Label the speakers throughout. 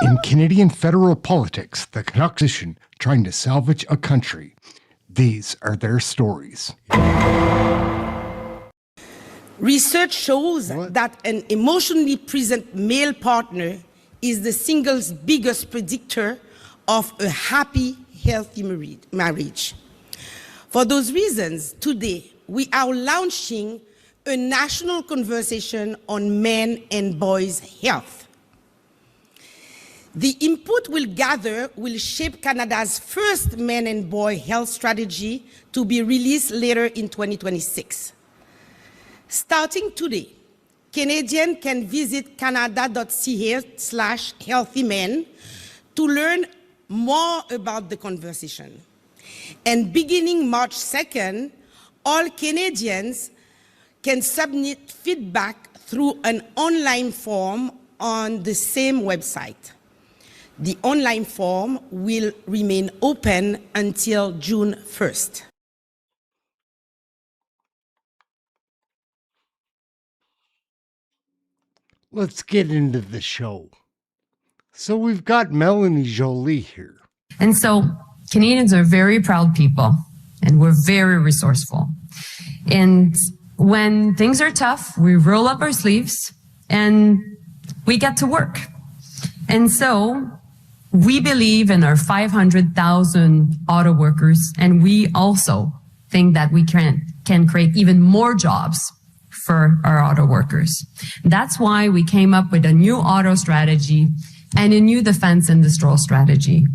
Speaker 1: In Canadian federal politics, the Canucks trying to salvage a country. These are their stories.
Speaker 2: Research shows that an emotionally present male partner is the single biggest predictor of a happy, healthy marriage. For those reasons, today we are launching a national conversation on men and boys' health. The input we'll gather will shape Canada's first men and boy health strategy to be released later in 2026. Starting today, Canadians can visit canada.ca/healthymen to learn more about the conversation. And beginning March 2nd, all Canadians can submit feedback through an online form on the same website. The online form will remain open until June 1st.
Speaker 1: Let's get into the show. So we've got Melanie Jolie here.
Speaker 3: And so Canadians are very proud people, and we're very resourceful. And when things are tough, we roll up our sleeves and we get to work. And so we believe in our 500,000 auto workers, and we also think that we can create even more jobs for our auto workers. That's why we came up with a new auto strategy and a new defense industrial strategy,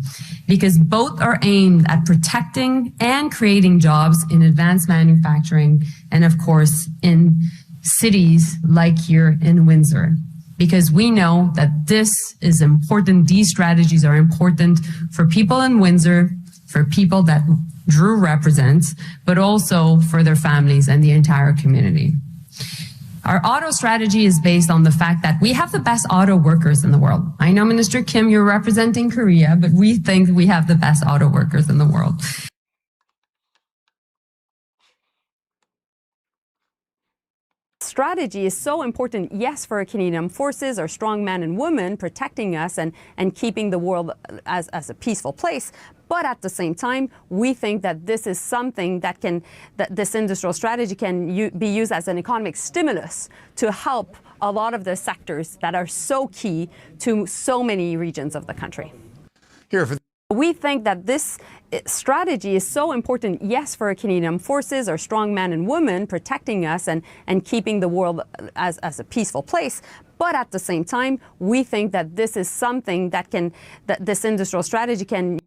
Speaker 3: because both are aimed at protecting and creating jobs in advanced manufacturing and, of course, in cities like here in Windsor. Because we know that this is important, these strategies are important for people in Windsor, for people that Drew represents, but also for their families and the entire community. Our auto strategy is based on the fact that we have the best auto workers in the world. I know, Minister Kim, you're representing Korea, but we think we have the best auto workers in the world.
Speaker 4: Strategy is so important, yes, for our Canadian forces, our strong men and women protecting us and keeping the world as a peaceful place. But at the same time, we think that this is something that this industrial strategy can be used as an economic stimulus to help a lot of the sectors that are so key to so many regions of the country. We think that this strategy is so important, yes, for our Canadian forces, our strong men and women protecting us and keeping the world as a peaceful place. But at the same time, we think that this is something that this industrial strategy can.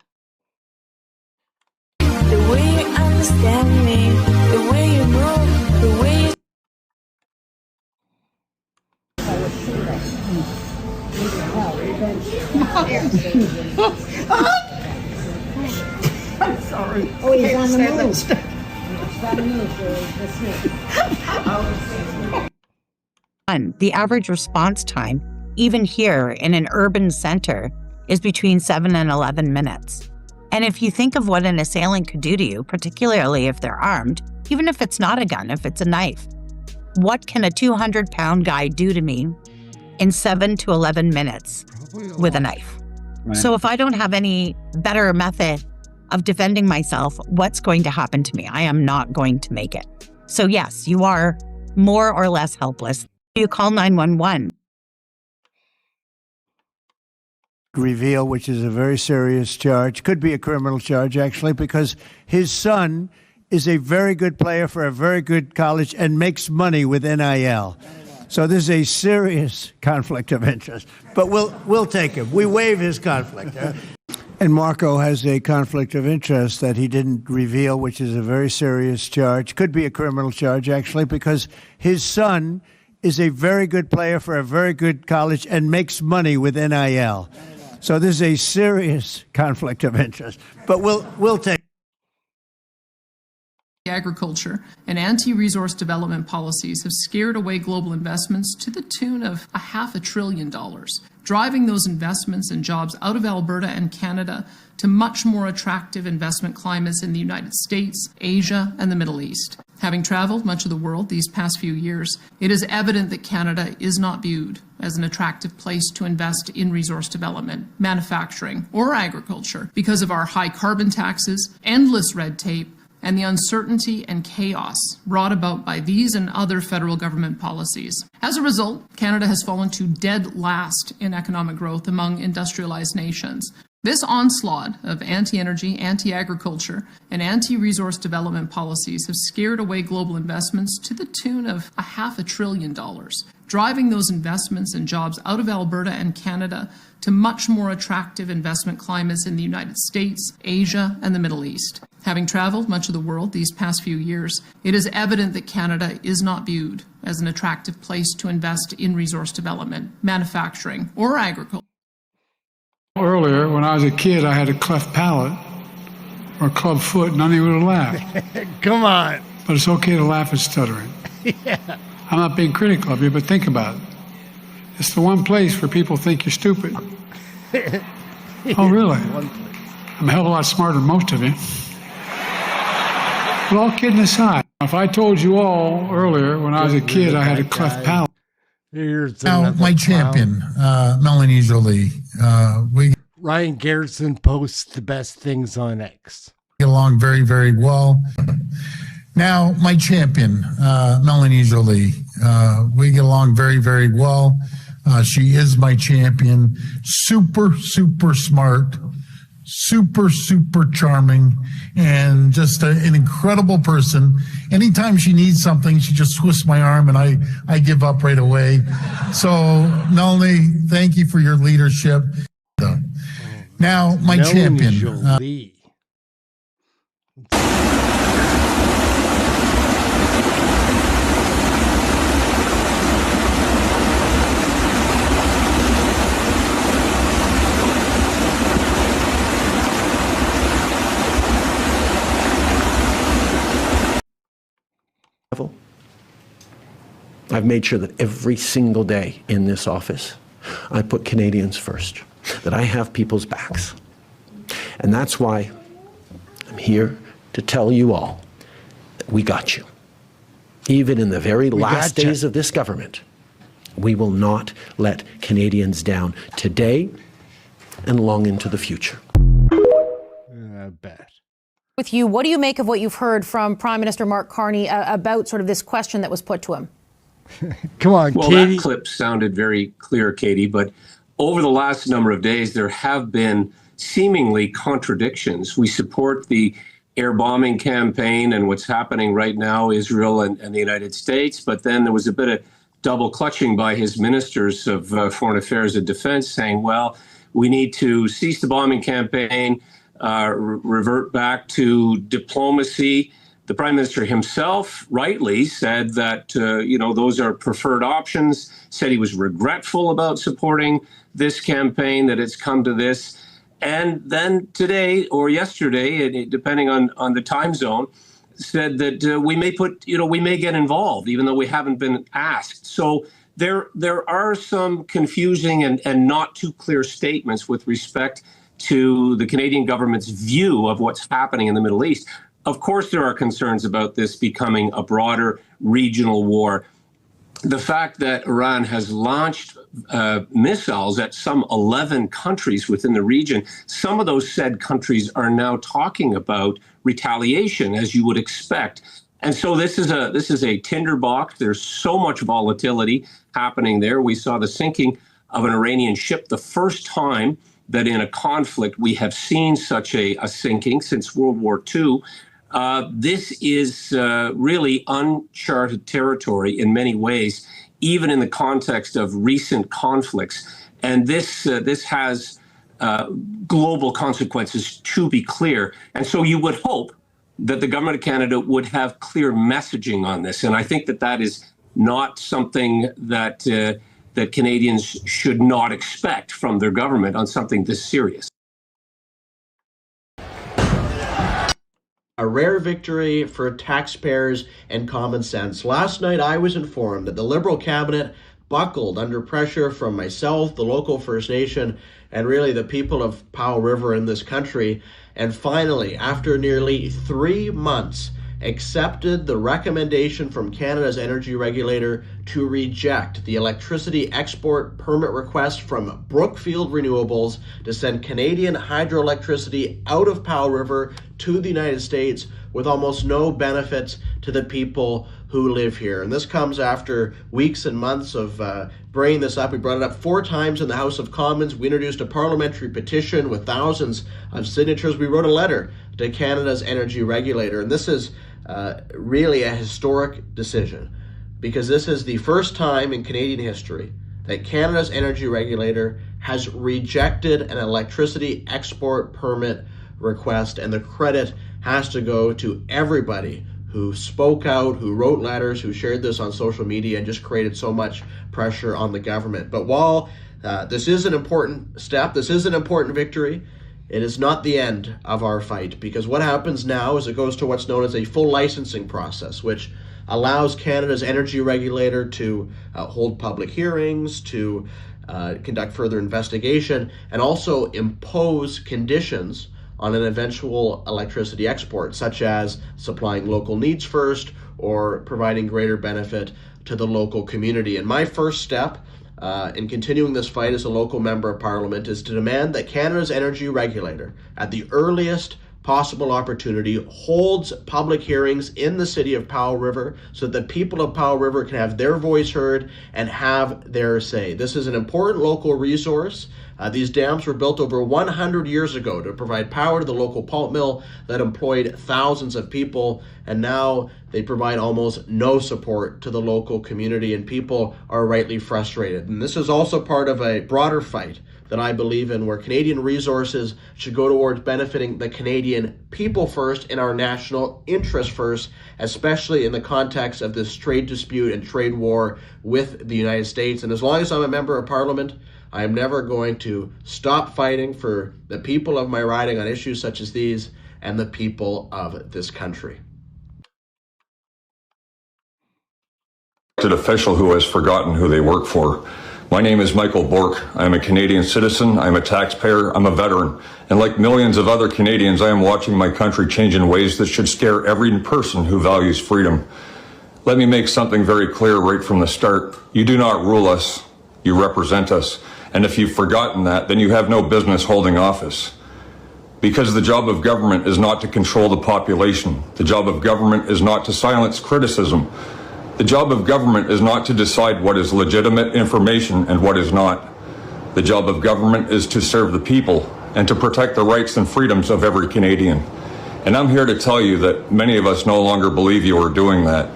Speaker 5: The way you understand me, the way you move, the way you...
Speaker 6: I'm sorry.
Speaker 7: Oh, he's on the move.
Speaker 8: The average response time, even here in an urban center, is between 7 and 11 minutes. And if you think of what an assailant could do to you, particularly if they're armed, even if it's not a gun, if it's a knife, what can a 200-pound guy do to me in 7 to 11 minutes with a knife? Right. So if I don't have any better method of defending myself, what's going to happen to me? I am not going to make it. So yes, you are more or less helpless. You call 911.
Speaker 6: Reveal, which is a very serious charge, could be a criminal charge actually, because his son is a very good player for a very good college and makes money with NIL. So there's a serious conflict of interest, but we'll take him. We waive his conflict. And Marco has a conflict of interest that he didn't reveal, which is a very serious charge, could be a criminal charge actually, because his son is a very good player for a very good college and makes money with NIL. So there's a serious conflict of interest, but we'll take.
Speaker 9: Agriculture and anti-resource development policies have scared away global investments to the tune of $500 billion, driving those investments and jobs out of Alberta and Canada to much more attractive investment climates in the United States, Asia, and the Middle East. Having traveled much of the world these past few years, it is evident that Canada is not viewed as an attractive place to invest in resource development, manufacturing, or agriculture because of our high carbon taxes, endless red tape, and the uncertainty and chaos brought about by these and other federal government policies. As a result, Canada has fallen to dead last in economic growth among industrialized nations. This onslaught of anti-energy, anti-agriculture, and anti-resource development policies have scared away global investments to the tune of $500 billion, driving those investments and jobs out of Alberta and Canada to much more attractive investment climates in the United States, Asia, and the Middle East. Having traveled much of the world these past few years, it is evident that Canada is not viewed as an attractive place to invest in resource development, manufacturing, or agriculture.
Speaker 7: Earlier, when I was a kid, I had a cleft palate or a club foot, and none of you would laugh.
Speaker 6: Come on.
Speaker 7: But it's okay to laugh at stuttering.
Speaker 6: Yeah.
Speaker 7: I'm not being critical of you, but think about it. It's the one place where people think you're stupid. Oh, really? I'm a hell of a lot smarter than most of you. But all kidding aside, if I told you all earlier, when I was a kid, I had a cleft palate.
Speaker 1: Here's
Speaker 10: Now, my champion, Melanie Jolie.
Speaker 1: Ryan Garrison posts the best things on X.
Speaker 10: Get along very, very well. Now, my champion, Melanie Jolie. We get along very, very well. She is my champion. Super, super smart. Super, super charming, and just an incredible person. Anytime she needs something, she just twists my arm and I give up right away. So, Melanie, thank you for your leadership. Now, my champion.
Speaker 1: Jolie.
Speaker 11: I've made sure that every single day in this office, I put Canadians first, that I have people's backs. And that's why I'm here to tell you all that we got you. Even in the very last days of this government, we will not let Canadians down today and long into the future.
Speaker 1: I bet.
Speaker 12: With you, what do you make of what you've heard from Prime Minister Mark Carney about sort of this question that was put to him?
Speaker 1: Come on,
Speaker 13: well,
Speaker 1: Katie.
Speaker 13: That clip sounded very clear, Katie, but over the last number of days, there have been seemingly contradictions. We support the air bombing campaign and what's happening right now, Israel and the United States, but then there was a bit of double clutching by his ministers of foreign affairs and defense saying, well, we need to cease the bombing campaign, revert back to diplomacy. The Prime Minister himself rightly said that, those are preferred options, said he was regretful about supporting this campaign, that it's come to this. And then today or yesterday, depending on the time zone, said that we may get involved, even though we haven't been asked. So there are some confusing and not too clear statements with respect to the Canadian government's view of what's happening in the Middle East. Of course, there are concerns about this becoming a broader regional war. The fact that Iran has launched missiles at some 11 countries within the region, some of those said countries are now talking about retaliation, as you would expect. And so this is a tinderbox. There's so much volatility happening there. We saw the sinking of an Iranian ship, the first time that in a conflict we have seen such a sinking since World War II. This is really uncharted territory in many ways, even in the context of recent conflicts. And this has global consequences, to be clear. And so you would hope that the government of Canada would have clear messaging on this. And I think that is not something that that Canadians should not expect from their government on something this serious.
Speaker 14: A rare victory for taxpayers and common sense. Last night, I was informed that the Liberal cabinet buckled under pressure from myself, the local First Nation, and really the people of Powell River in this country. And finally, after nearly 3 months, accepted the recommendation from Canada's energy regulator to reject the electricity export permit request from Brookfield Renewables to send Canadian hydroelectricity out of Powell River to the United States with almost no benefits to the people who live here. And this comes after weeks and months of bringing this up. We brought it up 4 times in the House of Commons. We introduced a parliamentary petition with thousands of signatures. We wrote a letter to Canada's energy regulator. And this is really a historic decision, because this is the first time in Canadian history that Canada's energy regulator has rejected an electricity export permit request, and the credit has to go to everybody who spoke out, who wrote letters, who shared this on social media, and just created so much pressure on the government. But while this is an important step, this is an important victory, it is not the end of our fight, because what happens now is it goes to what's known as a full licensing process, which allows Canada's energy regulator to hold public hearings, to conduct further investigation, and also impose conditions on an eventual electricity export, such as supplying local needs first or providing greater benefit to the local community. And my first step in continuing this fight as a local member of parliament is to demand that Canada's energy regulator, at the earliest possible opportunity, holds public hearings in the city of Powell River so that the people of Powell River can have their voice heard and have their say. This is an important local resource. These dams were built over 100 years ago to provide power to the local pulp mill that employed thousands of people, and now they provide almost no support to the local community, and people are rightly frustrated. And this is also part of a broader fight that I believe in, where Canadian resources should go towards benefiting the Canadian people first and our national interest first, especially in the context of this trade dispute and trade war with the United States. And as long as I'm a member of parliament, I am never going to stop fighting for the people of my riding on issues such as these and the people of this country.
Speaker 15: An official who has forgotten who they work for. My name is Michael Bork. I am a Canadian citizen. I am a taxpayer. I'm a veteran. And like millions of other Canadians, I am watching my country change in ways that should scare every person who values freedom. Let me make something very clear right from the start. You do not rule us. You represent us. And if you've forgotten that, then you have no business holding office. Because the job of government is not to control the population. The job of government is not to silence criticism. The job of government is not to decide what is legitimate information and what is not. The job of government is to serve the people and to protect the rights and freedoms of every Canadian. And I'm here to tell you that many of us no longer believe you are doing that.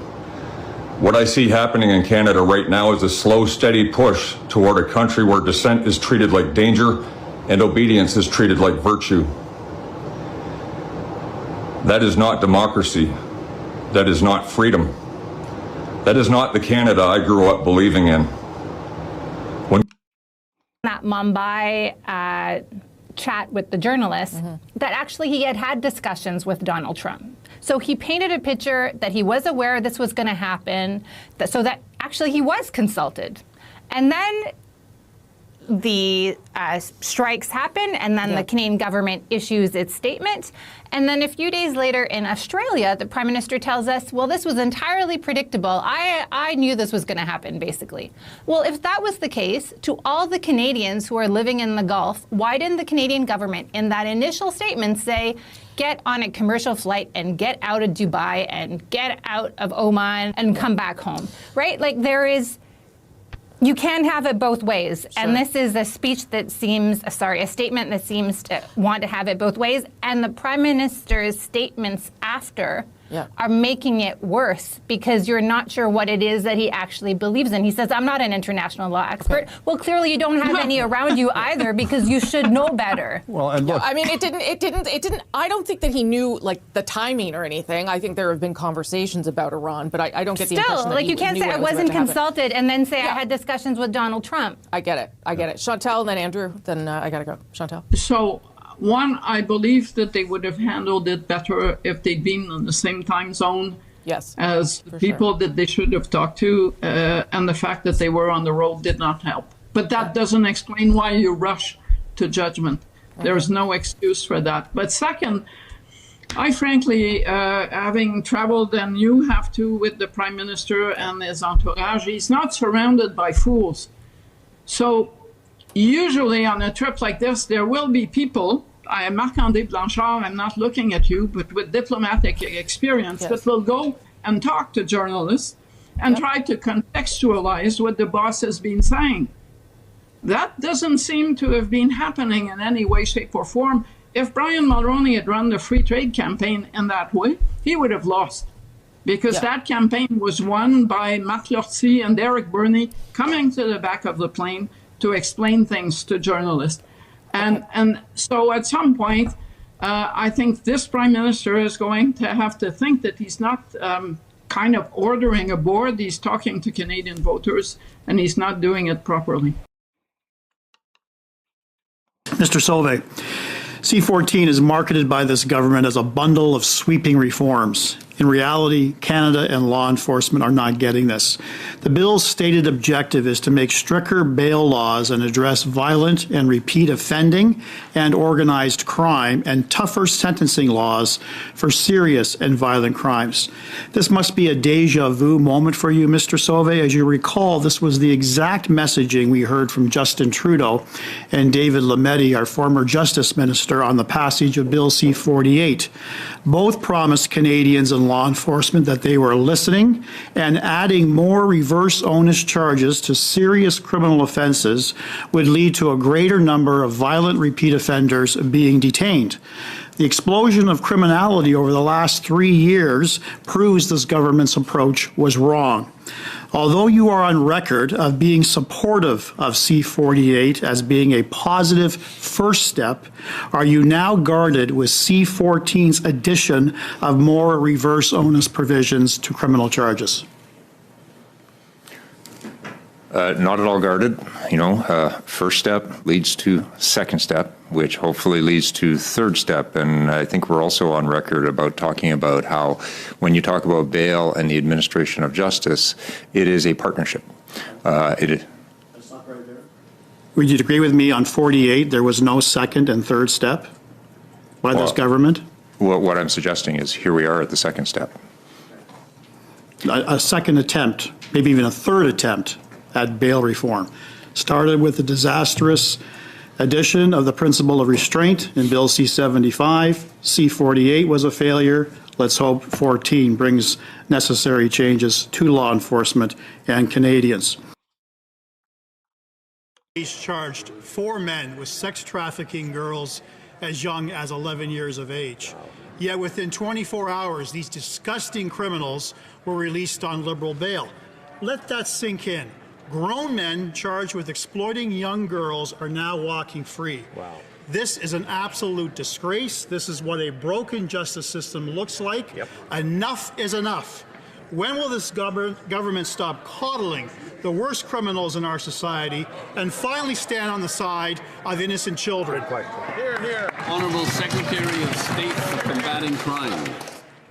Speaker 15: What I see happening in Canada right now is a slow, steady push toward a country where dissent is treated like danger and obedience is treated like virtue. That is not democracy. That is not freedom. That is not the Canada I grew up believing in.
Speaker 16: That Mumbai chat with the journalist, that actually he had discussions with Donald Trump. So he painted a picture that he was aware this was going to happen, so that actually he was consulted. And then the strikes happen, and then the Canadian government issues its statement. And then a few days later in Australia, the Prime Minister tells us, well, this was entirely predictable. I knew this was going to happen, basically. Well, if that was the case, to all the Canadians who are living in the Gulf, why didn't the Canadian government in that initial statement say, get on a commercial flight and get out of Dubai and get out of Oman and come back home, right? Like you can have it both ways. Sure. And this is a speech that seems, a statement that seems to want to have it both ways. And the Prime Minister's statements after are making it worse, because you're not sure what it is that he actually believes in. He says, I'm not an international law expert. Okay. Well, clearly you don't have any around you either, because you should know better.
Speaker 17: Well, and look, I mean, it didn't, I don't think that he knew like the timing or anything. I think there have been conversations about Iran, but I don't get the impression that
Speaker 16: you can't say I wasn't consulted and then say I had discussions with Donald Trump.
Speaker 17: I get it. Chantal, then Andrew, then I gotta go. Chantal.
Speaker 18: So, one, I believe that they would have handled it better if they'd been in the same time zone as the people that they should have talked to, and the fact that they were on the road did not help. But that doesn't explain why you rush to judgment. There's no excuse for that. But second, I frankly, having traveled, and you have to, with the Prime Minister and his entourage, he's not surrounded by fools. So usually on a trip like this, there will be people, I am Marc-André Blanchard, I'm not looking at you, but with diplomatic experience, that will go and talk to journalists and try to contextualize what the boss has been saying. That doesn't seem to have been happening in any way, shape, or form. If Brian Mulroney had run the free trade campaign in that way, he would have lost. Because that campaign was won by Marc Lortie and Derek Burney coming to the back of the plane to explain things to journalists. And so at some point, I think this Prime Minister is going to have to think that he's not kind of ordering a board, he's talking to Canadian voters, and he's not doing it properly.
Speaker 19: Mr. Sauvé, C-14 is marketed by this government as a bundle of sweeping reforms. In reality, Canada and law enforcement are not getting this. The bill's stated objective is to make stricter bail laws and address violent and repeat offending and organized crime, and tougher sentencing laws for serious and violent crimes. This must be a deja vu moment for you, Mr. Sauvé. As you recall, this was the exact messaging we heard from Justin Trudeau and David Lametti, our former Justice Minister, on the passage of Bill C-48. Both promised Canadians and law enforcement that they were listening, and adding more reverse onus charges to serious criminal offenses would lead to a greater number of violent repeat offenders being detained. The explosion of criminality over the last 3 years proves this government's approach was wrong. Although you are on record of being supportive of C-48 as being a positive first step, are you now guarded with C-14's addition of more reverse onus provisions to criminal charges?
Speaker 20: Not at all guarded. First step leads to second step, which hopefully leads to third step. And I think we're also on record about talking about how when you talk about bail and the administration of justice, it is a partnership. Would
Speaker 19: you agree with me on 48, there was no second and third step by this government?
Speaker 20: What I'm suggesting is here we are at the second step.
Speaker 19: A second attempt, maybe even a third attempt at bail reform. Started with the disastrous addition of the principle of restraint in Bill C-75. C-48 was a failure. Let's hope 14 brings necessary changes to law enforcement and Canadians.
Speaker 21: He's charged 4 men with sex trafficking girls as young as 11 years of age. Yet within 24 hours, these disgusting criminals were released on liberal bail. Let that sink in. Grown men charged with exploiting young girls are now walking free. Wow. This is an absolute disgrace. This is what a broken justice system looks like. Yep. Enough is enough. When will this government stop coddling the worst criminals in our society and finally stand on the side of innocent children? Good question.
Speaker 22: Here, here. Honorable Secretary of State for Combating Crime.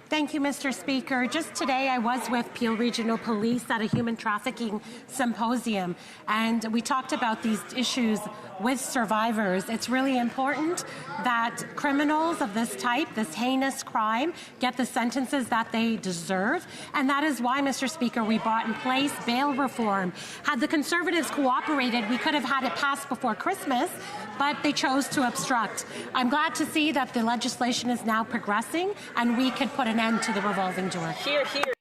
Speaker 23: Thank you, Mr. Speaker. Just today, I was with Peel Regional Police at a human trafficking symposium, and we talked about these issues with survivors. It's really important that criminals of this type, this heinous crime, get the sentences that they deserve, and that is why, Mr. Speaker, we brought in place bail reform. Had the Conservatives cooperated, we could have had it passed before Christmas, but they chose to obstruct. I'm glad to see that the legislation is now progressing, and we could put an end to the revolving door.
Speaker 22: Here, here.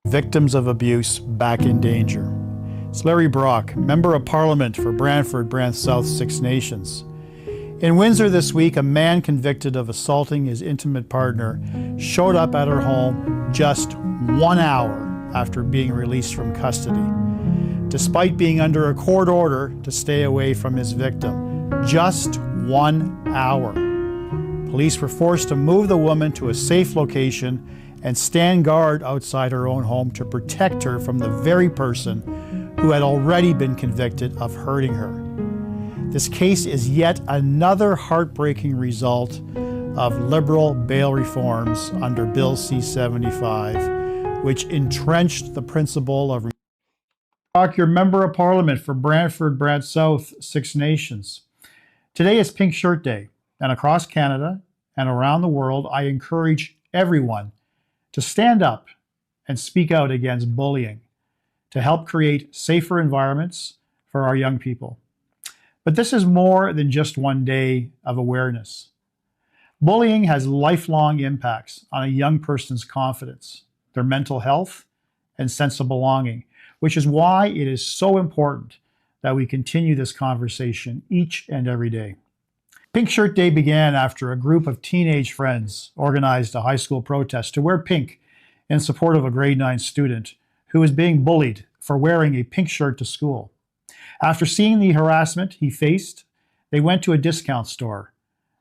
Speaker 19: Victims of abuse back in danger. It's Larry Brock, Member of Parliament for Brantford, Brant South, Six Nations. In Windsor this week, a man convicted of assaulting his intimate partner showed up at her home just 1 hour after being released from custody, despite being under a court order to stay away from his victim. Just 1 hour. Police were forced to move the woman to a safe location and stand guard outside her own home to protect her from the very person who had already been convicted of hurting her. This case is yet another heartbreaking result of Liberal bail reforms under Bill C-75, which entrenched the principle of your Member of Parliament for Brantford, Brant South, Six Nations. Today is Pink Shirt Day, And across Canada and around the world, I encourage everyone to stand up and speak out against bullying to help create safer environments for our young people. But this is more than just one day of awareness. Bullying has lifelong impacts on a young person's confidence, their mental health, and sense of belonging, which is why it is so important that we continue this conversation each and every day. Pink Shirt Day began after a group of teenage friends organized a high school protest to wear pink in support of a grade 9 student who was being bullied for wearing a pink shirt to school. After seeing the harassment he faced, they went to a discount store.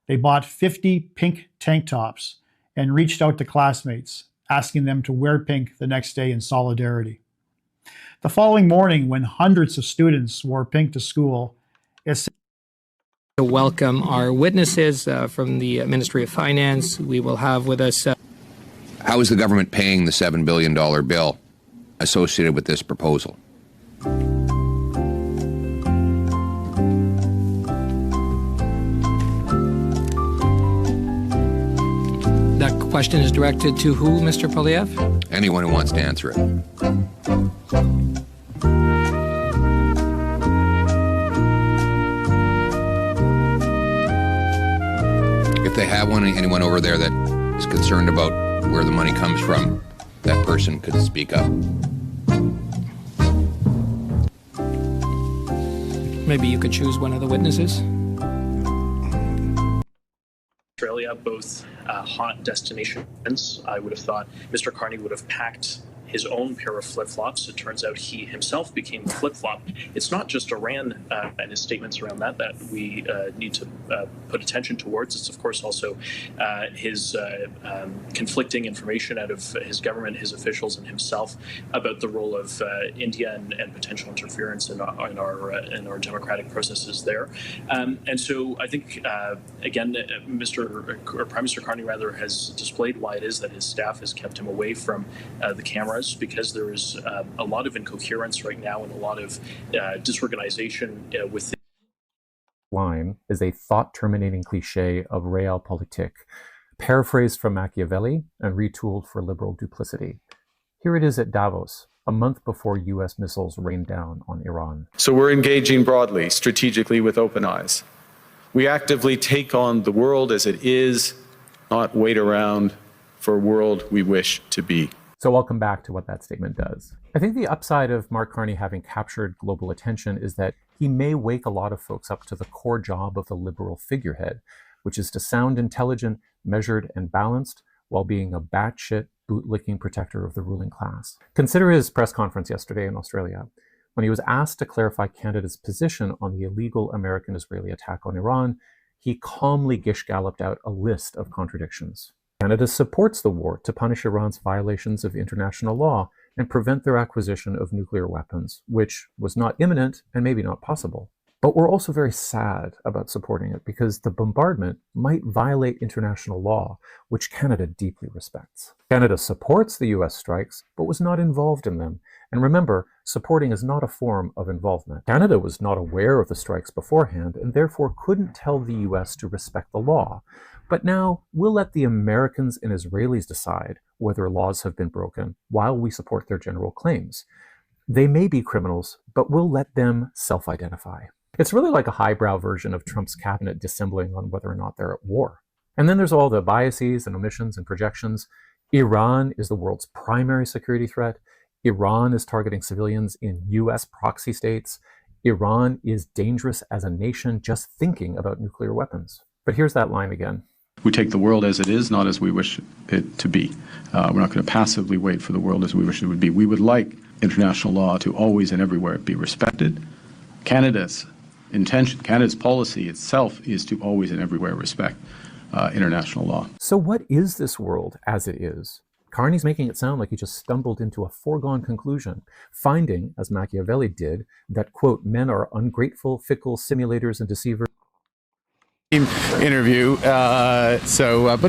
Speaker 19: They bought 50 pink tank tops and reached out to classmates, asking them to wear pink the next day in solidarity. The following morning, when hundreds of students wore pink to school,
Speaker 2: to welcome our witnesses from the Ministry of Finance. We will have with us...
Speaker 3: How is the government paying the $7 billion bill associated with this proposal?
Speaker 2: That question is directed to who, Mr. Poilievre?
Speaker 3: Anyone who wants to answer it. If they have anyone over there that is concerned about where the money comes from, that person could speak up.
Speaker 2: Maybe you could choose one of the witnesses.
Speaker 4: Australia, both hot destinations. I would have thought Mr. Carney would have packed his own pair of flip-flops. It turns out he himself became the flip-flop. It's not just Iran and his statements around that we need to put attention towards. It's, of course, also his conflicting information out of his government, his officials, and himself about the role of India and potential interference in our democratic processes there. And so I think, again, Prime Minister Carney has displayed why it is that his staff has kept him away from the cameras, because there is a lot of incoherence right now and a lot of disorganization within.
Speaker 24: Line is a thought-terminating cliche of realpolitik, paraphrased from Machiavelli and retooled for liberal duplicity. Here it is at Davos, a month before U.S. missiles rained down on Iran.
Speaker 25: So we're engaging broadly, strategically, with open eyes. We actively take on the world as it is, not wait around for a world we wish to be.
Speaker 24: So I'll come back to what that statement does. I think the upside of Mark Carney having captured global attention is that he may wake a lot of folks up to the core job of the liberal figurehead, which is to sound intelligent, measured, and balanced while being a batshit, bootlicking protector of the ruling class. Consider his press conference yesterday in Australia, when he was asked to clarify Canada's position on the illegal American-Israeli attack on Iran. He calmly gish-galloped out a list of contradictions. Canada supports the war to punish Iran's violations of international law and prevent their acquisition of nuclear weapons, which was not imminent and maybe not possible. But we're also very sad about supporting it because the bombardment might violate international law, which Canada deeply respects. Canada supports the US strikes, but was not involved in them. And remember, supporting is not a form of involvement. Canada was not aware of the strikes beforehand and therefore couldn't tell the US to respect the law. But now we'll let the Americans and Israelis decide whether laws have been broken while we support their general claims. They may be criminals, but we'll let them self-identify. It's really like a highbrow version of Trump's cabinet dissembling on whether or not they're at war. And then there's all the biases and omissions and projections. Iran is the world's primary security threat. Iran is targeting civilians in US proxy states. Iran is dangerous as a nation just thinking about nuclear weapons. But here's that line again.
Speaker 25: We take the world as it is, not as we wish it to be. We're not going to passively wait for the world as we wish it would be. We would like international law to always and everywhere be respected. Canada's intention, Canada's policy itself is to always and everywhere respect international law.
Speaker 24: So what is this world as it is? Carney's making it sound like he just stumbled into a foregone conclusion, finding, as Machiavelli did, that, quote, men are ungrateful, fickle, simulators, and deceivers.
Speaker 26: Interview. But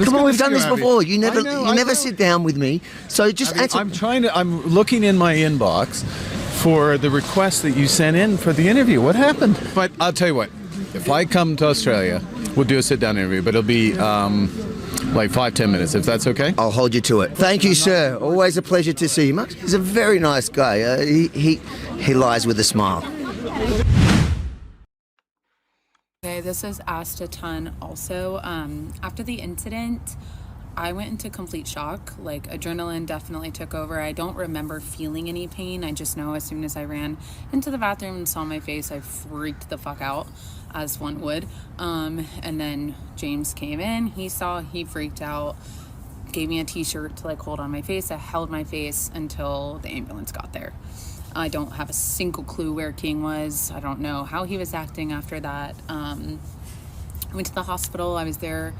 Speaker 27: come on, we've done this before. You never sit down with me. So just answer.
Speaker 26: I'm looking in my inbox for the request that you sent in for the interview. What happened? But I'll tell you what. If I come to Australia,
Speaker 25: We'll do a sit-down interview, but it'll be like 5-10 minutes, if that's okay.
Speaker 27: I'll hold you to it. Thank you, sir. Always a pleasure to see you. Mark, he's a very nice guy. He lies with a smile.
Speaker 5: Okay, this is asked a ton also. After the incident, I went into complete shock. Like, adrenaline definitely took over. I don't remember feeling any pain. I just know as soon as I ran into the bathroom and saw my face, I freaked the fuck out, as one would. And then James came in, he freaked out, gave me a t-shirt to like hold on my face. I held my face until the ambulance got there. I don't have a single clue where King was. I don't know how he was acting after that. I went to the hospital. I was there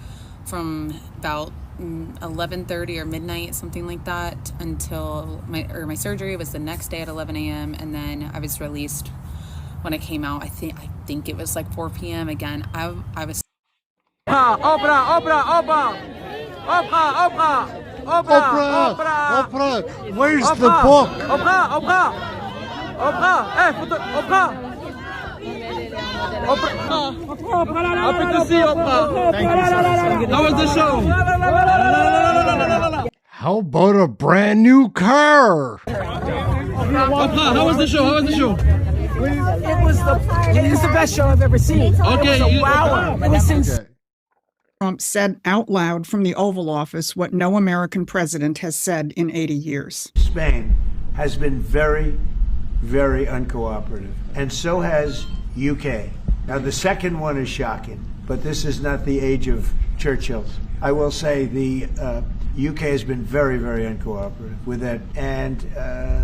Speaker 5: from about 11:30 or midnight, something like that, until my surgery was the next day at 11 a.m. and then I was released when I came out. I think it was like 4 p.m. Again, I was.
Speaker 1: Oprah, where's the book?
Speaker 22: Happy to see you, Oprah. How was the show?
Speaker 1: How about a brand new car?
Speaker 22: Oprah, how was the show?
Speaker 6: It was the best show I've ever seen.
Speaker 22: Okay,
Speaker 6: it was a wow. Ever since
Speaker 7: Trump said out loud from the Oval Office what no American president has said in 80 years.
Speaker 8: Spain has been very, very uncooperative, and so has UK. Now, the second one is shocking, but this is not the age of Churchill. I will say the UK has been very, very uncooperative with that, and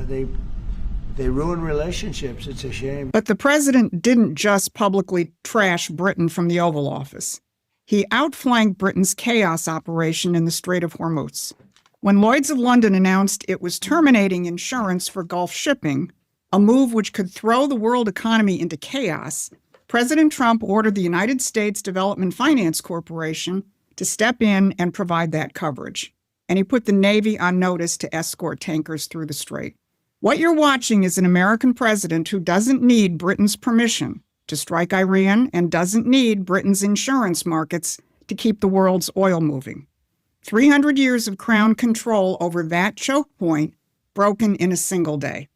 Speaker 8: they ruin relationships. It's a shame.
Speaker 7: But the president didn't just publicly trash Britain from the Oval Office. He outflanked Britain's chaos operation in the Strait of Hormuz. When Lloyd's of London announced it was terminating insurance for Gulf shipping, a move which could throw the world economy into chaos, President Trump ordered the United States Development Finance Corporation to step in and provide that coverage. And he put the Navy on notice to escort tankers through the strait. What you're watching is an American president who doesn't need Britain's permission to strike Iran and doesn't need Britain's insurance markets to keep the world's oil moving. 300 years of Crown control over that choke point broken in a single day.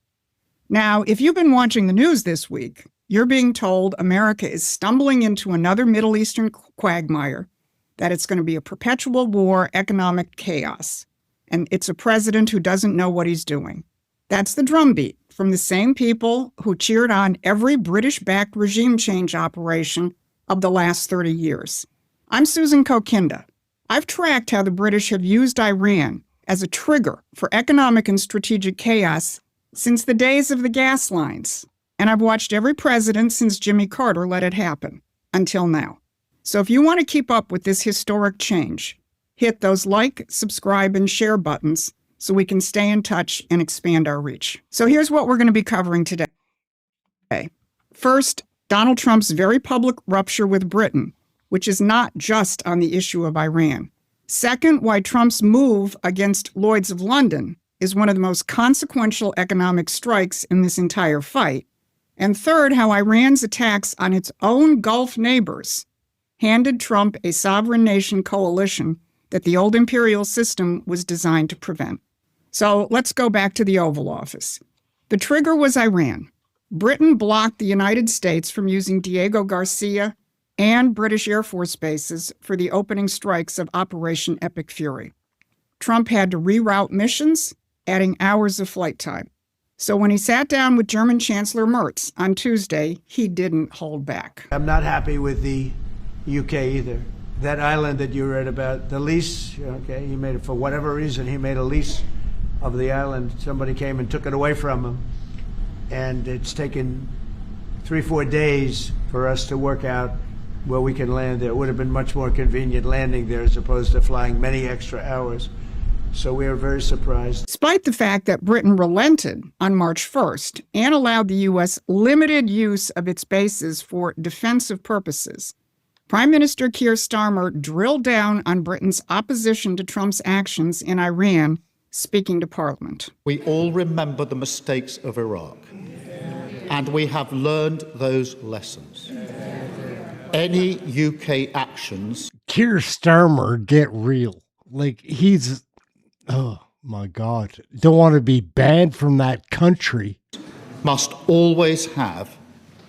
Speaker 7: Now, if you've been watching the news this week, you're being told America is stumbling into another Middle Eastern quagmire, that it's going to be a perpetual war, economic chaos, and it's a president who doesn't know what he's doing. That's the drumbeat from the same people who cheered on every British-backed regime change operation of the last 30 years. I'm Susan Kokinda. I've tracked how the British have used Iran as a trigger for economic and strategic chaos since the days of the gas lines, and I've watched every president since Jimmy Carter let it happen, until now. So if you want to keep up with this historic change, hit those like, subscribe, and share buttons so we can stay in touch and expand our reach. So here's what we're going to be covering today. First, Donald Trump's very public rupture with Britain, which is not just on the issue of Iran. Second, why Trump's move against Lloyd's of London is one of the most consequential economic strikes in this entire fight. And third, how Iran's attacks on its own Gulf neighbors handed Trump a sovereign nation coalition that the old imperial system was designed to prevent. So let's go back to the Oval Office. The trigger was Iran. Britain blocked the United States from using Diego Garcia and British Air Force bases for the opening strikes of Operation Epic Fury. Trump had to reroute missions, adding hours of flight time. So when he sat down with German Chancellor Merz on Tuesday, he didn't hold back.
Speaker 8: I'm not happy with the UK either. That island that you read about, the lease, okay, he made it for whatever reason, he made a lease of the island. Somebody came and took it away from him. And it's taken 3-4 days for us to work out where we can land there. It would have been much more convenient landing there as opposed to flying many extra hours. So we are very surprised.
Speaker 7: Despite the fact that Britain relented on March 1st and allowed the U.S. limited use of its bases for defensive purposes, Prime Minister Keir Starmer drilled down on Britain's opposition to Trump's actions in Iran, speaking to Parliament.
Speaker 9: We all remember the mistakes of Iraq, and we have learned those lessons. any UK actions.
Speaker 1: Keir Starmer, get real. Like, he's, oh my God, don't want to be banned from that country.
Speaker 9: Must always have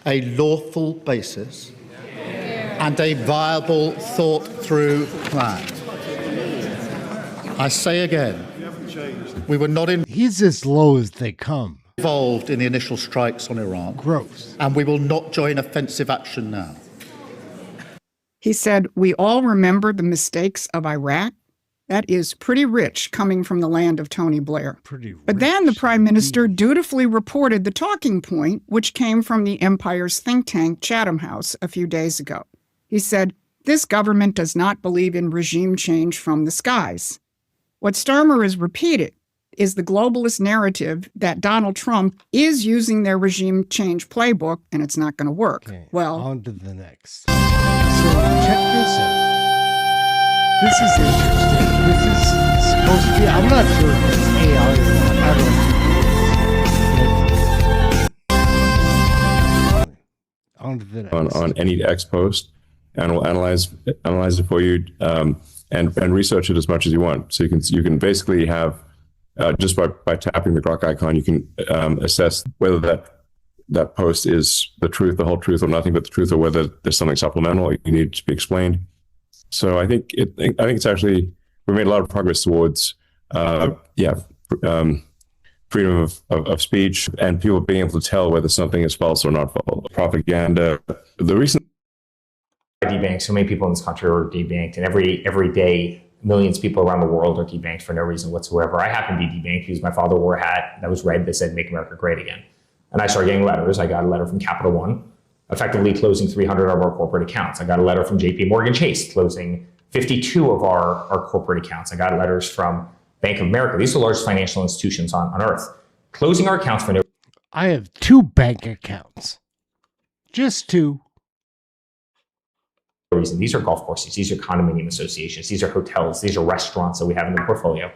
Speaker 9: a lawful basis and a viable, thought-through plan. I say again, we were not
Speaker 1: He's as low as they come.
Speaker 9: involved in the initial strikes on Iran.
Speaker 1: Gross.
Speaker 9: And we will not join offensive action now.
Speaker 7: He said, "We all remember the mistakes of Iraq." That is pretty rich coming from the land of Tony Blair. But then the prime minister dutifully reported the talking point, which came from the Empire's think tank, Chatham House, a few days ago. He said, "This government does not believe in regime change from the skies." What Starmer has repeated is the globalist narrative that Donald Trump is using their regime change playbook and it's not going to work.
Speaker 1: Okay,
Speaker 7: well,
Speaker 1: on to the next. So check this out. This is interesting. This is supposed to be, I'm not sure if it's AI or not. I don't know. On to the next.
Speaker 10: On any X post, and we'll analyze it for you, and research it as much as you want. So you can basically have just by tapping the Grok icon, you can assess whether that post is the truth, the whole truth, or nothing but the truth, or whether there's something supplemental you need to be explained. So I think it's actually, we made a lot of progress towards freedom of speech and people being able to tell whether something is false or not false. Propaganda. The recent
Speaker 11: debanked. So many people in this country are debanked, and every day millions of people around the world are debanked for no reason whatsoever. I happen to be debanked because my father wore a hat that was red that said "Make America Great Again," and I started getting letters. I got a letter from Capital One, effectively closing 300 of our corporate accounts. I got a letter from JP Morgan Chase closing 52 of our corporate accounts. I got letters from Bank of America. These are the largest financial institutions on earth, closing our accounts for no
Speaker 1: I have 2 bank accounts. Just 2.
Speaker 11: reason. These are golf courses. These are condominium associations. These are hotels. These are restaurants that we have in the portfolio.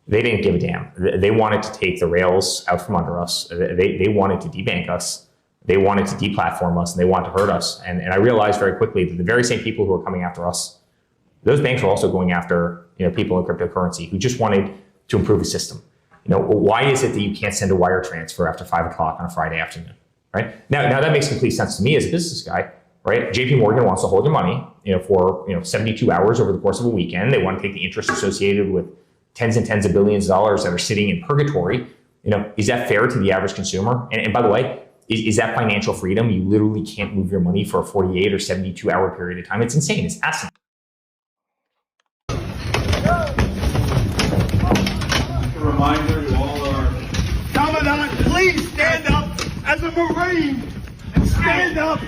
Speaker 11: They didn't give a damn. They wanted to take the rails out from under us. They wanted to debank us. They wanted to deplatform us, and they wanted to hurt us. And I realized very quickly that the very same people who were coming after us, those banks were also going after people in cryptocurrency who just wanted to improve the system. Why is it that you can't send a wire transfer after 5 o'clock on a Friday afternoon? Right now that makes complete sense to me as a business guy. Right? JP Morgan wants to hold your money, for 72 hours over the course of a weekend. They want to take the interest associated with tens and tens of billions of dollars that are sitting in purgatory. Is that fair to the average consumer? And by the way, is that financial freedom? You literally can't move your money for a 48 or 72 hour period of time. It's insane. It's asinine.
Speaker 22: A reminder to all our Commandant, please stand up as a Marine and stand up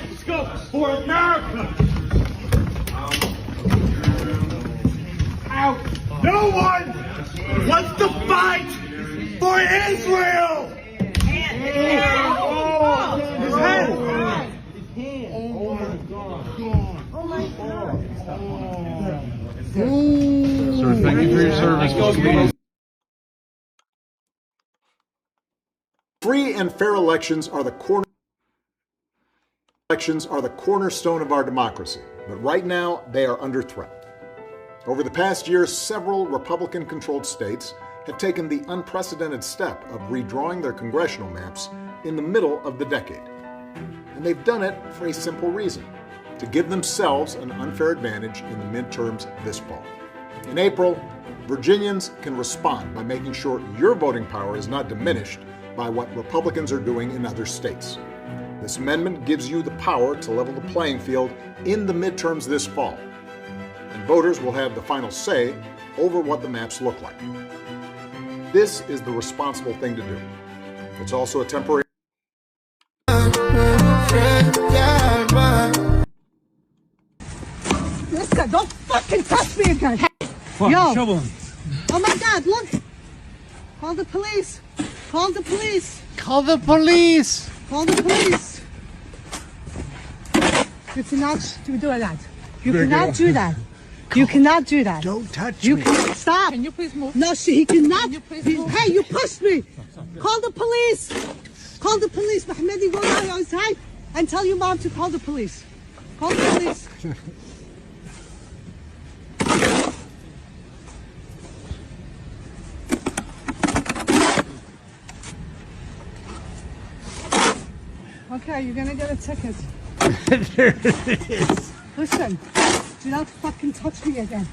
Speaker 22: for America. Out. No one wants to fight for Israel. His head. Oh my God. Oh my God.
Speaker 25: Sir, thank you for your service.
Speaker 12: Free and fair elections are the cornerstone of our democracy, but right now they are under threat. Over the past year, several Republican-controlled states have taken the unprecedented step of redrawing their congressional maps in the middle of the decade. And they've done it for a simple reason: to give themselves an unfair advantage in the midterms this fall. In April, Virginians can respond by making sure your voting power is not diminished by what Republicans are doing in other states. This amendment gives you the power to level the playing field in the midterms this fall. And voters will have the final say over what the maps look like. This is the responsible thing to do. It's also a temporary...
Speaker 6: Listen, don't fucking touch me again. Yo. Trouble. Oh my God, look. Call the police. Call the police.
Speaker 1: Call the police.
Speaker 6: Call the police. You cannot do that. You cannot do that. You cannot do that.
Speaker 1: Don't touch
Speaker 6: me. Stop.
Speaker 17: Can you please move?
Speaker 6: No, he cannot.
Speaker 17: Can you please move?
Speaker 6: Hey, you pushed me. Call the police. Call the police. Mahmoudi, go down outside and tell your mom to call the police. Call the police. Okay, you're gonna get a ticket.
Speaker 1: There it is.
Speaker 6: Listen, do not fucking touch me again.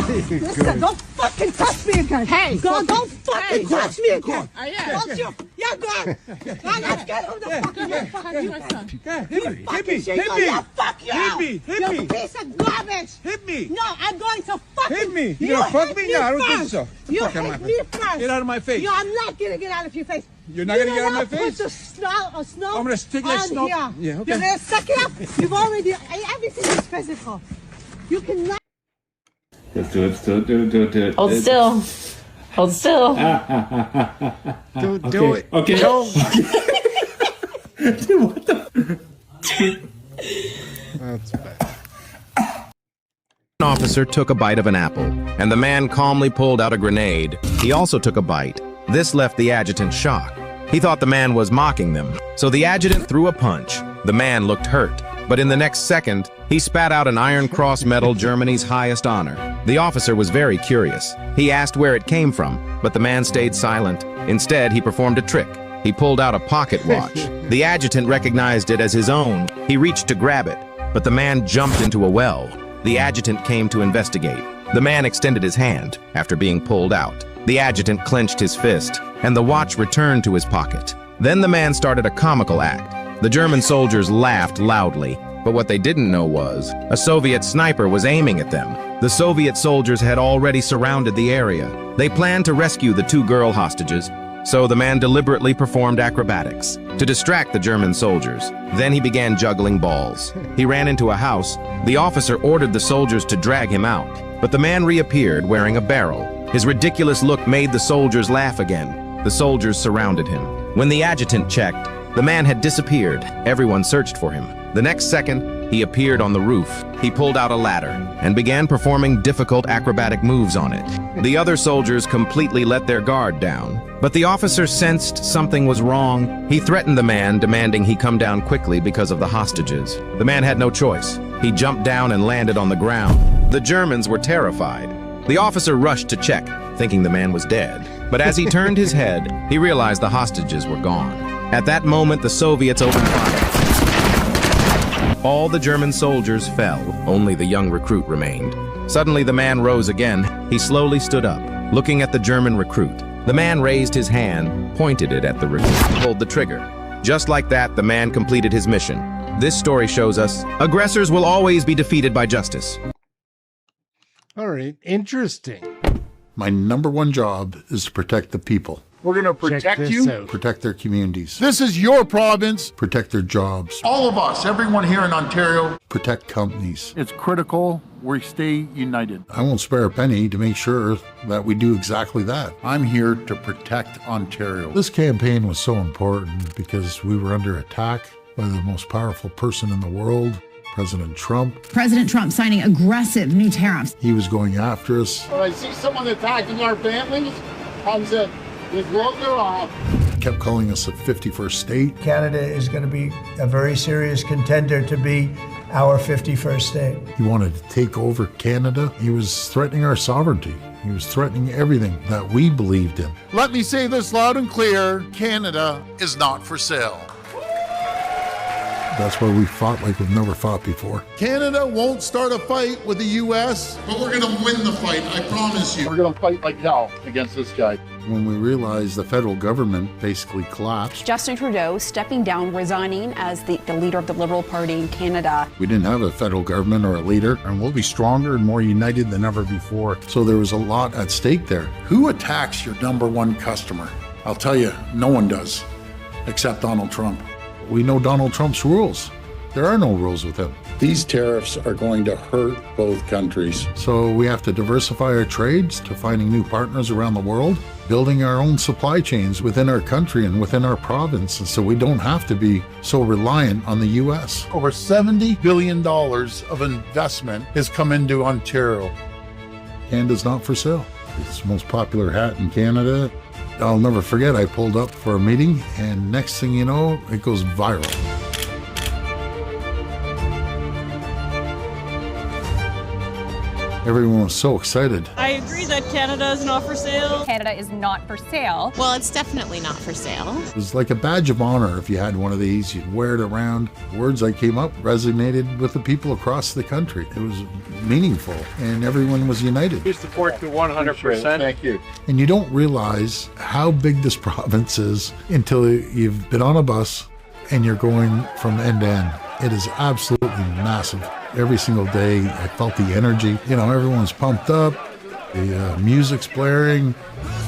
Speaker 6: Listen, don't fucking touch me again. Hey, don't fucking touch me again. Don't you? Yeah, go on. Now let's get on the fucking
Speaker 22: Hit me.
Speaker 6: Yeah, fuck you.
Speaker 22: Hit me.
Speaker 6: You piece of garbage.
Speaker 22: Hit me.
Speaker 6: No, I'm going to fucking
Speaker 22: Hit me.
Speaker 6: You
Speaker 22: gonna fuck
Speaker 6: hit
Speaker 22: me? No, I don't think
Speaker 6: first.
Speaker 22: so.
Speaker 6: You
Speaker 22: Fuck out of
Speaker 6: hit
Speaker 22: my
Speaker 6: me
Speaker 22: face.
Speaker 6: first.
Speaker 22: Get out of my face.
Speaker 6: No, I'm not gonna get out of your face.
Speaker 22: You're not gonna get out of my
Speaker 6: Put
Speaker 22: face?
Speaker 6: the snow.
Speaker 22: I'm gonna stick like
Speaker 6: on
Speaker 22: snow.
Speaker 6: Here.
Speaker 22: Yeah, okay.
Speaker 6: You're gonna suck it up. You've already. Everything is physical. You cannot.
Speaker 13: Let's do it.
Speaker 17: Hold still. Hold still.
Speaker 1: Do it.
Speaker 13: Okay.
Speaker 1: Don't.
Speaker 13: Dude, what the?
Speaker 1: That's bad.
Speaker 14: An officer took a bite of an apple, and the man calmly pulled out a grenade. He also took a bite. This left the adjutant shocked. He thought the man was mocking them, so the adjutant threw a punch. The man looked hurt, but in the next second, he spat out an Iron Cross medal, Germany's highest honor. The officer was very curious. He asked where it came from, but the man stayed silent. Instead, he performed a trick. He pulled out a pocket watch. The adjutant recognized it as his own. He reached to grab it, but the man jumped into a well. The adjutant came to investigate. The man extended his hand after being pulled out. The adjutant clenched his fist, and the watch returned to his pocket. Then the man started a comical act. The German soldiers laughed loudly, but what they didn't know was a Soviet sniper was aiming at them. The Soviet soldiers had already surrounded the area. They planned to rescue the 2 girl hostages, so the man deliberately performed acrobatics to distract the German soldiers. Then he began juggling balls. He ran into a house. The officer ordered the soldiers to drag him out, but the man reappeared wearing a barrel. His ridiculous look made the soldiers laugh again. The soldiers surrounded him. When the adjutant checked, the man had disappeared. Everyone searched for him. The next second, he appeared on the roof. He pulled out a ladder and began performing difficult acrobatic moves on it. The other soldiers completely let their guard down, but the officer sensed something was wrong. He threatened the man, demanding he come down quickly because of the hostages. The man had no choice. He jumped down and landed on the ground. The Germans were terrified. The officer rushed to check, thinking the man was dead. But as he turned his head, he realized the hostages were gone. At that moment, the Soviets opened fire. All the German soldiers fell. Only the young recruit remained. Suddenly, the man rose again. He slowly stood up, looking at the German recruit. The man raised his hand, pointed it at the recruit, and pulled the trigger. Just like that, the man completed his mission. This story shows us aggressors will always be defeated by justice.
Speaker 1: All right, interesting.
Speaker 15: My number one job is to protect the people.
Speaker 22: We're going to protect you.
Speaker 15: Protect their communities. This is your province. Protect their jobs.
Speaker 22: All of us, everyone here in Ontario.
Speaker 15: Protect companies.
Speaker 22: It's critical we stay united.
Speaker 15: I won't spare a penny to make sure that we do exactly that.
Speaker 22: I'm here to protect Ontario.
Speaker 15: This campaign was so important because we were under attack by the most powerful person in the world, President Trump.
Speaker 16: President Trump signing aggressive new tariffs.
Speaker 15: He was going after us.
Speaker 22: When I see someone attacking our families, I'm saying, we broke their off.
Speaker 15: Kept calling us the 51st state.
Speaker 8: Canada is going to be a very serious contender to be our 51st state.
Speaker 15: He wanted to take over Canada. He was threatening our sovereignty. He was threatening everything that we believed in.
Speaker 22: Let me say this loud and clear, Canada is not for sale.
Speaker 15: That's why we fought like we've never fought before.
Speaker 22: Canada won't start a fight with the U.S., but we're going to win the fight, I promise you. We're going to fight like hell against this guy.
Speaker 15: When we realized the federal government basically collapsed.
Speaker 18: Justin Trudeau stepping down, resigning as the leader of the Liberal Party in Canada.
Speaker 15: We didn't have a federal government or a leader, and we'll be stronger and more united than ever before. So there was a lot at stake there.
Speaker 22: Who attacks your number one customer? I'll tell you, no one does, except Donald Trump.
Speaker 15: We know Donald Trump's rules. There are no rules with him.
Speaker 22: These tariffs are going to hurt both countries.
Speaker 15: So we have to diversify our trades to finding new partners around the world, building our own supply chains within our country and within our province, so we don't have to be so reliant on the U.S.
Speaker 22: Over $70 billion of investment has come into Ontario.
Speaker 15: Canada's not for sale. It's the most popular hat in Canada. I'll never forget, I pulled up for a meeting, and next thing you know, it goes viral. Everyone was so excited.
Speaker 2: I agree that Canada is not for sale.
Speaker 3: Canada is not for sale.
Speaker 4: Well, it's definitely not for sale.
Speaker 15: It was like a badge of honor if you had one of these. You'd wear it around. The words that came up resonated with the people across the country. It was meaningful, and everyone was united.
Speaker 19: We support you 100%.
Speaker 15: Thank you. And you don't realize how big this province is until you've been on a bus and you're going from end to end. It is absolutely massive. Every single day, I felt the energy. You know, everyone's pumped up. The music's blaring.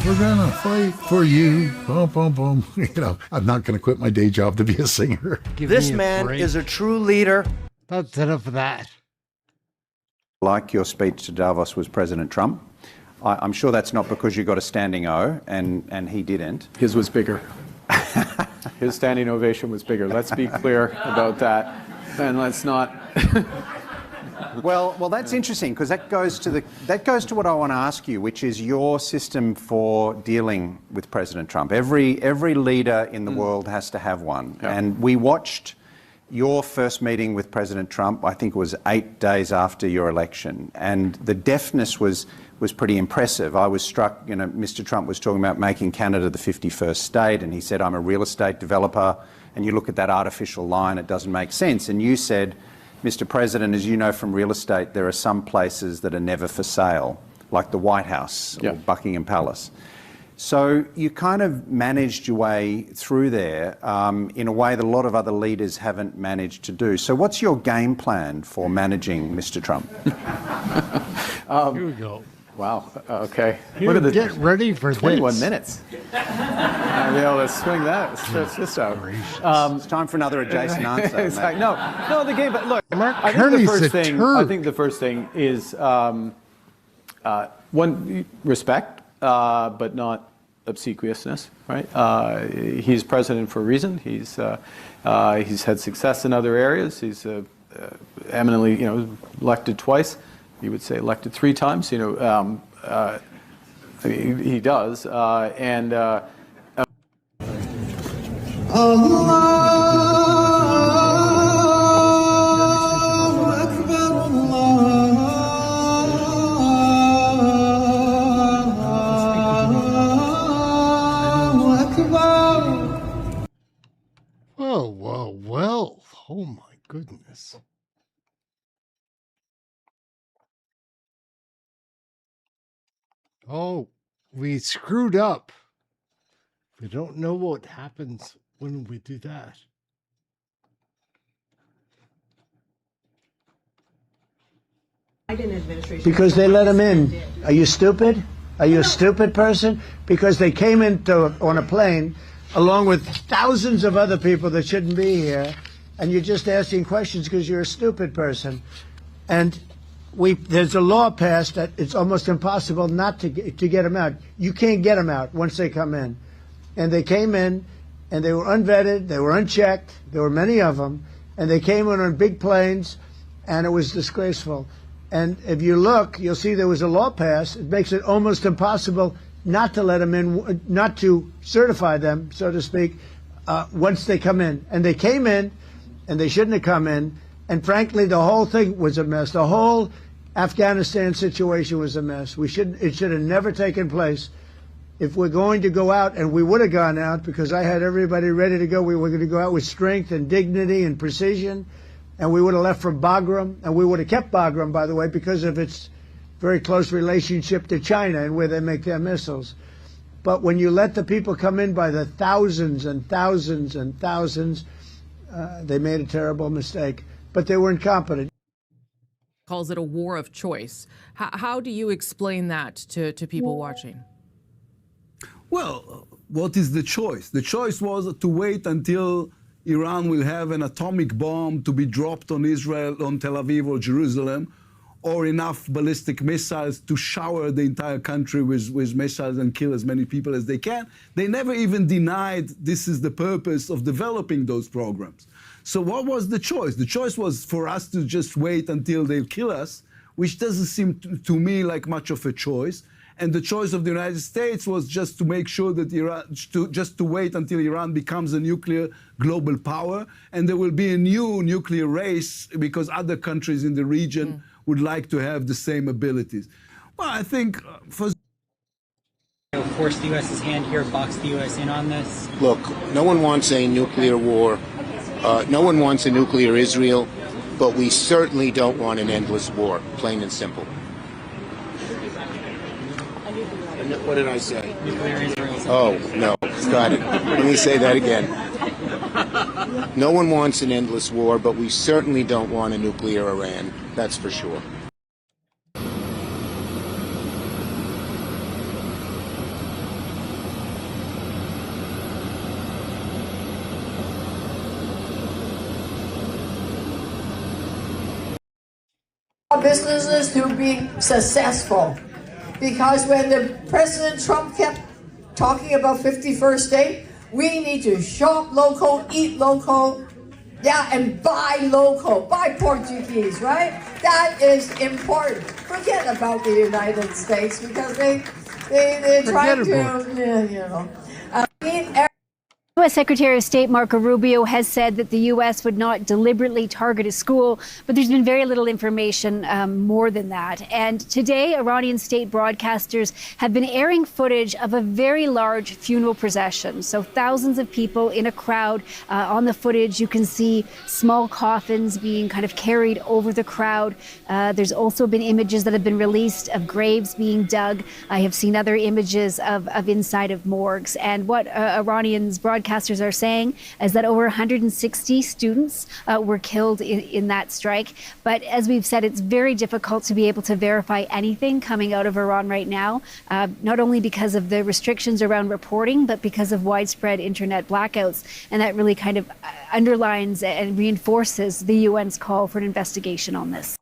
Speaker 15: We're gonna fight for you. Boom, boom, boom. You know, I'm not gonna quit my day job to be a singer.
Speaker 20: This man is a true leader.
Speaker 1: That's enough of that.
Speaker 21: Like your speech to Davos was President Trump. I'm sure that's not because you got a standing O and he didn't.
Speaker 25: His was bigger. His standing ovation was bigger. Let's be clear about that. And let's not.
Speaker 21: Well, that's interesting because that goes to what I want to ask you, which is your system for dealing with President Trump. Every leader in the world has to have one.
Speaker 25: Yeah.
Speaker 21: And we watched your first meeting with President Trump, I think it was 8 days after your election, and the deftness was pretty impressive. I was struck, Mr. Trump was talking about making Canada the 51st state, and he said, I'm a real estate developer, and you look at that artificial line, it doesn't make sense. And you said, Mr. President, as you know from real estate, there are some places that are never for sale, like the White House or Buckingham Palace. So you kind of managed your way through there in a way that a lot of other leaders haven't managed to do. So what's your game plan for managing Mr. Trump?
Speaker 1: Here we go.
Speaker 25: Wow. Okay.
Speaker 1: Look at get ready for
Speaker 25: 21
Speaker 1: this.
Speaker 25: minutes. I'll be able to swing that. Stretch this out.
Speaker 21: It's time for another adjacent answer.
Speaker 25: Exactly. No, the game. But look, I think the first thing is one, respect, but not obsequiousness. Right? He's president for a reason. He's had success in other areas. He's eminently, elected twice. You would say elected 3 times. He does, and.
Speaker 1: Well. Oh my goodness. Oh, we screwed up. We don't know what happens when we do that.
Speaker 8: Because they let him in. Are you stupid? Are you a stupid person? Because they came on a plane along with thousands of other people that shouldn't be here, and you're just asking questions because you're a stupid person. And there's a law passed that it's almost impossible not to get them out. You can't get them out once they come in. And they came in, and they were unvetted, they were unchecked, there were many of them, and they came in on big planes, and it was disgraceful. And if you look, you'll see there was a law passed. It makes it almost impossible not to let them in, not to certify them, so to speak, once they come in. And they came in, and they shouldn't have come in. And frankly, the whole thing was a mess. The whole Afghanistan situation was a mess. It should have never taken place. If we're going to go out, and we would have gone out because I had everybody ready to go, we were going to go out with strength and dignity and precision, and we would have left from Bagram, and we would have kept Bagram, by the way, because of its very close relationship to China and where they make their missiles. But when you let the people come in by the thousands and thousands and thousands, they made a terrible mistake. But they were incompetent.
Speaker 17: Calls it a war of choice. How do you explain that to people watching?
Speaker 23: Well, what is the choice? The choice was to wait until Iran will have an atomic bomb to be dropped on Israel, on Tel Aviv or Jerusalem, or enough ballistic missiles to shower the entire country with missiles and kill as many people as they can. They never even denied this is the purpose of developing those programs. So what was the choice? The choice was for us to just wait until they kill us, which doesn't seem to me like much of a choice. And the choice of the United States was just to make sure that just to wait until Iran becomes a nuclear global power, and there will be a new nuclear race because other countries in the region would like to have the same abilities. Well, I think for
Speaker 3: force the U.S.'s hand here, box the U.S. in on this?
Speaker 5: Look, no one wants a nuclear war. No one wants a nuclear Israel, but we certainly don't want an endless war, plain and simple. What did I say?
Speaker 3: Nuclear Israel.
Speaker 5: Oh, no. Got it. Let me say that again. No one wants an endless war, but we certainly don't want a nuclear Iran. That's for sure.
Speaker 6: Businesses to be successful, because when the President Trump kept talking about 51st state, we need to shop local, eat local, yeah, and buy local, buy Portuguese, right? That is important. Forget about the United States, because they try to, you know.
Speaker 9: U.S. Secretary of State Marco Rubio has said that the U.S. would not deliberately target a school, but there's been very little information more than that. And today, Iranian state broadcasters have been airing footage of a very large funeral procession. So thousands of people in a crowd. On the footage, you can see small coffins being kind of carried over the crowd. There's also been images that have been released of graves being dug. I have seen other images of inside of morgues. And what Iranians broadcasters are saying is that over 160 students were killed in that strike. But as we've said, it's very difficult to be able to verify anything coming out of Iran right now, not only because of the restrictions around reporting, but because of widespread internet blackouts. And that really kind of underlines and reinforces the UN's call for an investigation on this.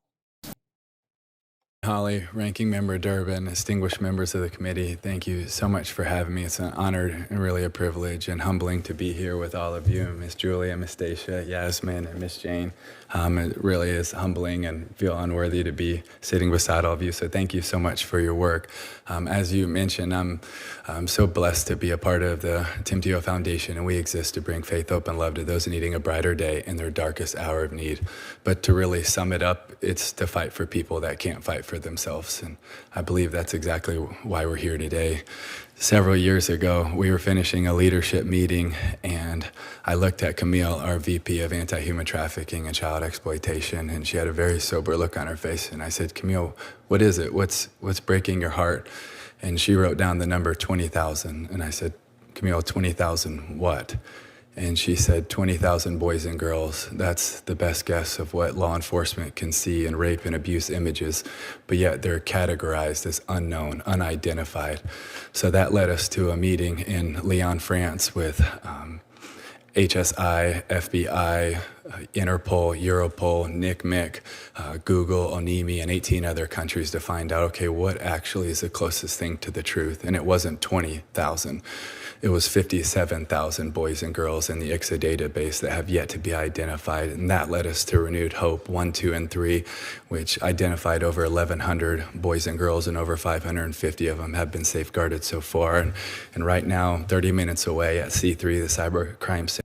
Speaker 19: Holly, Ranking Member Durbin, distinguished members of the committee, thank you so much for having me. It's an honor and really a privilege and humbling to be here with all of you, Miss Julia, Miss Stacia, Yasmin, and Miss Jane. It really is humbling and feel unworthy to be sitting beside all of you, so thank you so much for your work. As you mentioned, I'm so blessed to be a part of the Tim Tebow Foundation, and we exist to bring faith, hope, and love to those needing a brighter day in their darkest hour of need. But to really sum it up, it's to fight for people that can't fight for themselves, and I believe that's exactly why we're here today. Several years ago, we were finishing a leadership meeting, and I looked at Camille, our VP of Anti-Human Trafficking and Child Exploitation, and she had a very sober look on her face. And I said, Camille, what is it? What's breaking your heart? And she wrote down the number 20,000. And I said, Camille, 20,000 what? And she said 20,000 boys and girls. That's the best guess of what law enforcement can see in rape and abuse images, but yet they're categorized as unknown, unidentified. So that led us to a meeting in Lyon, France with HSI, FBI, Interpol, Europol, NICMIC, Google, ONIMI, and 18 other countries to find out, okay, what actually is the closest thing to the truth? And it wasn't 20,000. It was 57,000 boys and girls in the ICSA database that have yet to be identified. And that led us to Renewed Hope 1, 2, and 3, which identified over 1,100 boys and girls, and over 550 of them have been safeguarded so far. And right now, 30 minutes away at C3, the Cybercrime Center.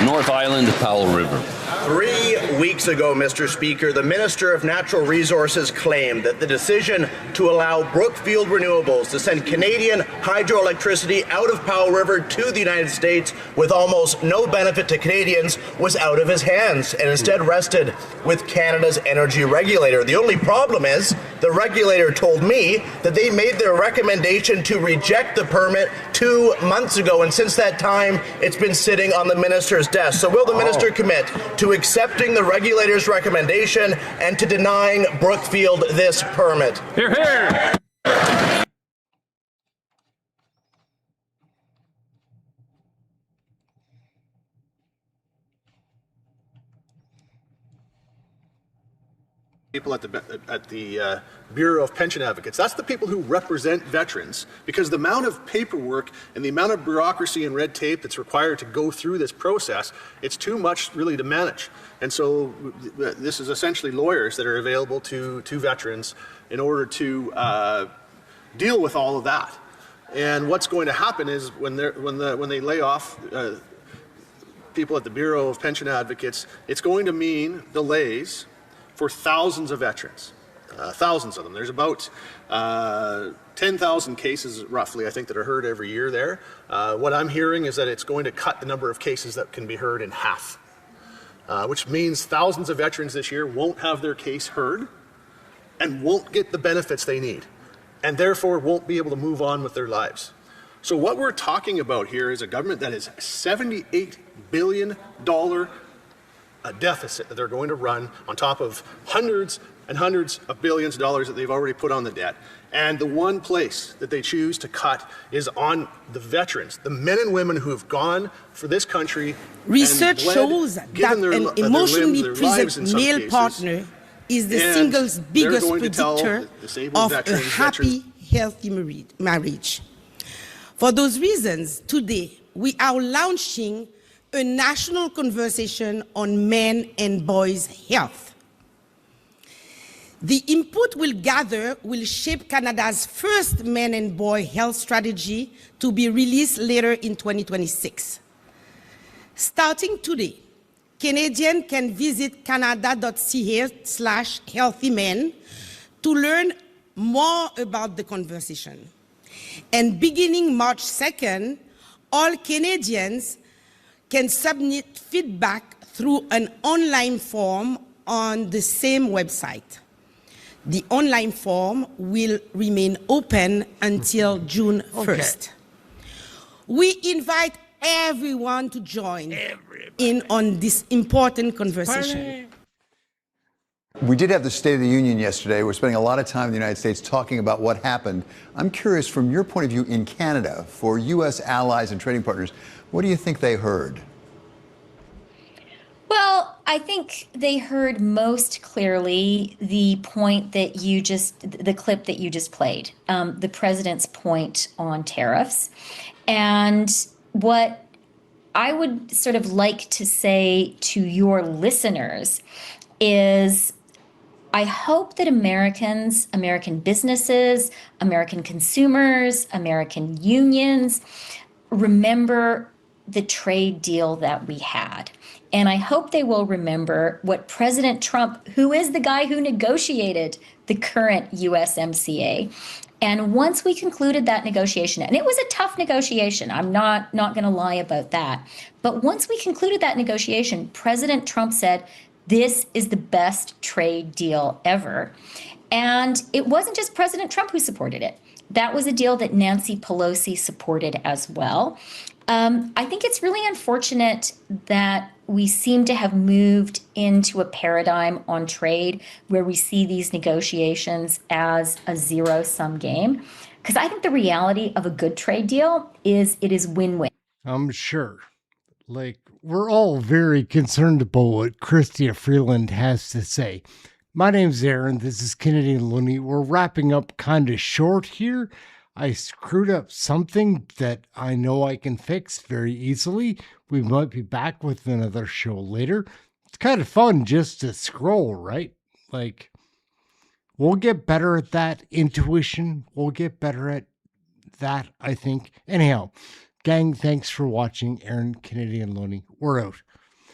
Speaker 24: North Island, Powell River.
Speaker 26: 3 weeks ago, Mr. Speaker, the Minister of Natural Resources claimed that the decision to allow Brookfield Renewables to send Canadian hydroelectricity out of Powell River to the United States with almost no benefit to Canadians was out of his hands and instead rested with Canada's energy regulator. The only problem is the regulator told me that they made their recommendation to reject the permit 2 months ago, and since that time, it's been sitting on the minister's desk. So will the minister commit to accepting the regulator's recommendation and to denying Brookfield this permit?
Speaker 24: Hear, hear.
Speaker 7: people at the Bureau of Pension Advocates. That's the people who represent veterans, because the amount of paperwork and the amount of bureaucracy and red tape that's required to go through this process, it's too much really to manage. And so this is essentially lawyers that are available to veterans in order to deal with all of that. And what's going to happen is when they lay off people at the Bureau of Pension Advocates, it's going to mean delays for thousands of veterans, thousands of them. There's about 10,000 cases, roughly, I think, that are heard every year there. What I'm hearing is that it's going to cut the number of cases that can be heard in half, which means thousands of veterans this year won't have their case heard and won't get the benefits they need, and therefore won't be able to move on with their lives. So what we're talking about here is a government that is $78 billion deficit that they're going to run on top of hundreds and hundreds of billions of dollars that they've already put on the debt. And the one place that they choose to cut is on the veterans, the men and women who have gone for this country.
Speaker 10: Research
Speaker 7: and bled,
Speaker 10: shows that
Speaker 7: their
Speaker 10: emotionally
Speaker 7: their lives in
Speaker 10: present
Speaker 7: some
Speaker 10: male
Speaker 7: cases,
Speaker 10: partner is the
Speaker 7: and
Speaker 10: single
Speaker 7: they're
Speaker 10: biggest
Speaker 7: going to tell
Speaker 10: predictor
Speaker 7: disabled
Speaker 10: of
Speaker 7: veterans,
Speaker 10: a happy, healthy marriage. For those reasons, today we are launching a national conversation on men and boys' health. The input we'll gather will shape Canada's first men and boy health strategy to be released later in 2026. Starting today, Canadians can visit canada.ca/healthymen to learn more about the conversation. And beginning March 2nd, all Canadians can submit feedback through an online form on the same website. The online form will remain open until June 1st. We invite everyone to join in on this important conversation.
Speaker 11: We did have the State of the Union yesterday. We're spending a lot of time in the United States talking about what happened. I'm curious, from your point of view in Canada, for U.S. allies and trading partners, what do you think they heard?
Speaker 12: Well, I think they heard most clearly the point that the clip that you just played, the president's point on tariffs. And what I would sort of like to say to your listeners is, I hope that Americans, American businesses, American consumers, American unions remember the trade deal that we had. And I hope they will remember what President Trump, who is the guy who negotiated the current USMCA, and once we concluded that negotiation, and it was a tough negotiation, I'm not going to lie about that, but once we concluded that negotiation, President Trump said, this is the best trade deal ever. And it wasn't just President Trump who supported it. That was a deal that Nancy Pelosi supported as well. I think it's really unfortunate that we seem to have moved into a paradigm on trade where we see these negotiations as a zero-sum game. Because I think the reality of a good trade deal is it is win-win.
Speaker 1: I'm sure. Like, we're all very concerned about what Chrystia Freeland has to say. My name's Aaron. This is Canadian Looney. We're wrapping up kind of short here. I screwed up something that I know I can fix very easily. We might be back with another show later. It's kind of fun just to scroll, right? Like, we'll get better at that intuition. We'll get better at that, I think. Anyhow, gang, thanks for watching. Aaron, Canadian Looney. We're out.